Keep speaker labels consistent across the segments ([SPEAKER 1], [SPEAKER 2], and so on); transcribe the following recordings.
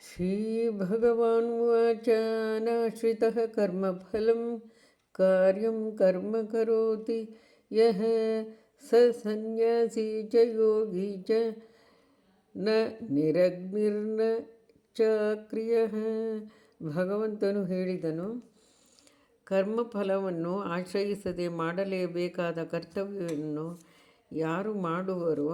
[SPEAKER 1] श्रीभगवानुवाच नाश्रितः कर्मफलं कार्यं कर्म करोति यः स सन्न्यासी च योगी च ನ ನಿರಗ್ನಿರ್ನ ಚಾಕ್ರಿಯಃ. ಭಗವಂತನು ಹೇಳಿದನು, ಕರ್ಮಫಲವನ್ನು ಆಶ್ರಯಿಸದೆ ಮಾಡಲೇಬೇಕಾದ ಕರ್ತವ್ಯವನ್ನು ಯಾರು ಮಾಡುವರೋ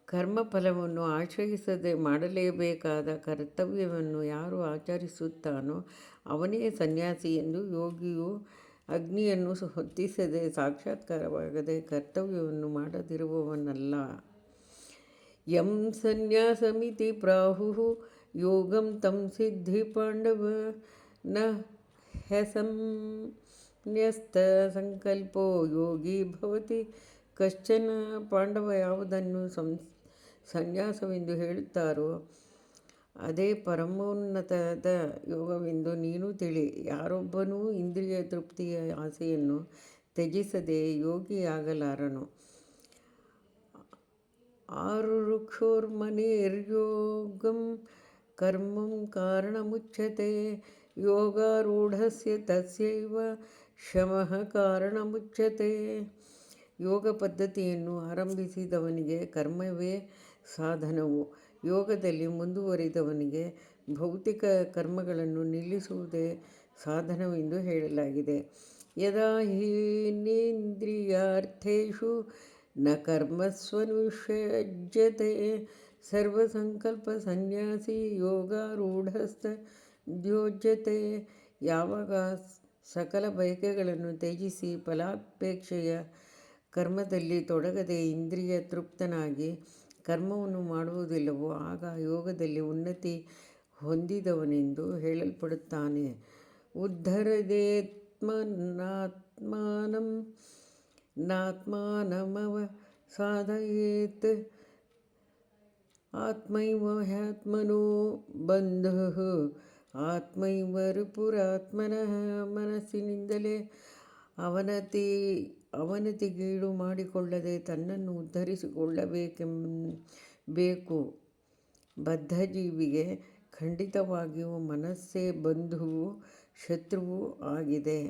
[SPEAKER 1] ಕರ್ಮಫಲವನ್ನು ಆಶ್ರಯಿಸದೆ ಮಾಡಲೇಬೇಕಾದ ಕರ್ತವ್ಯವನ್ನು ಯಾರು ಆಚರಿಸುತ್ತಾನೋ ಅವನೇ ಸನ್ಯಾಸಿ ಎಂದು. ಯೋಗಿಯು ಅಗ್ನಿಯನ್ನು ಹೊತ್ತಿಸದೆ ಸಾಕ್ಷಾತ್ಕಾರವಾಗದೆ ಕರ್ತವ್ಯವನ್ನು ಮಾಡದಿರುವವನಲ್ಲ. ಯಂ ಸನ್ಯಾಸಮಿತಿ ಪ್ರಾಹುಃ ಯೋಗಂ ತಂ ಸಿದ್ಧಿ ಪಾಂಡವ ನ ಹ್ಯಸನ್ಯಸ್ತ ಸಂಕಲ್ಪೋ ಯೋಗಿ ಭವತಿ ಕಶ್ಚನ. ಪಾಂಡವ ಯಾವುದನ್ನು ಸನ್ಯಾಸವೆಂದು ಹೇಳುತ್ತಾರೋ ಅದೇ ಪರಮೋನ್ನತದ ಯೋಗವೆಂದು ನೀನು ತಿಳಿ. ಯಾರೊಬ್ಬನೂ ಇಂದ್ರಿಯ ತೃಪ್ತಿಯ ಆಸೆಯನ್ನು ತ್ಯಜಿಸದೆ ಯೋಗಿಯಾಗಲಾರನು. ಆರುರುಕ್ಷೋರ್ಮನೇರ್ಯೋಗಂ ಕರ್ಮಂ ಕಾರಣಮುಚ್ಯತೆ ಯೋಗಾರೂಢಸ್ಯ ತಸ್ಯೈವ ಶಮಃ ಕಾರಣಮುಚ್ಯತೆ. ಯೋಗ ಪದ್ಧತಿಯನ್ನು ಆರಂಭಿಸಿದವನಿಗೆ ಕರ್ಮವೇ ಸಾಧನವು. ಯೋಗದಲ್ಲಿ ಮುಂದುವರಿದವನಿಗೆ ಭೌತಿಕ ಕರ್ಮಗಳನ್ನು ನಿಲ್ಲಿಸುವುದೇ ಸಾಧನವೆಂದು ಹೇಳಲಾಗಿದೆ. ಯದಾ ಹೀನೇಂದ್ರಿಯಾರ್ಥೇಷು ನ ಕರ್ಮಸ್ವನುಷಜ್ಯತೆ ಸರ್ವಸಂಕಲ್ಪ ಸನ್ಯಾಸಿ ಯೋಗಾರೂಢಸ್ತದ್ಯೋಜ್ಯತೆ. ಯಾವಾಗ ಸಕಲ ಬಯಕೆಗಳನ್ನು ತ್ಯಜಿಸಿ ಫಲಾಪೇಕ್ಷೆಯ ಕರ್ಮದಲ್ಲಿ ತೊಡಗದೆ ಇಂದ್ರಿಯ ತೃಪ್ತನಾಗಿ ಕರ್ಮವನ್ನು ಮಾಡುವುದಿಲ್ಲವೋ ಆಗ ಯೋಗದಲ್ಲಿ ಉನ್ನತಿ ಹೊಂದಿದವನೆಂದು ಹೇಳಲ್ಪಡುತ್ತಾನೆ. ಉದ್ಧರದೇತ್ಮನಾತ್ಮಾನಂ ನಾತ್ಮಾನಮವಸಾದಯೇತ್ ಆತ್ಮೈವ ಹ್ಯಾತ್ಮನೋ ಬಂಧುಃ ಆತ್ಮೈವ ರಿಪುರಾತ್ಮನಃ. ಮನಸ್ಸಿನಿಂದಲೇ ಅವನತಿಗೀಡು ಮಾಡಿಕೊಳ್ಳದೆ ತನ್ನನ್ನು ಉದ್ಧರಿಸಿಕೊಳ್ಳಬೇಕು. ಬದ್ಧಜೀವಿಗೆ ಖಂಡಿತವಾಗಿಯೂ ಮನಸ್ಸೇ ಬಂಧುವೂ ಶತ್ರುವೂ ಆಗಿದೆ.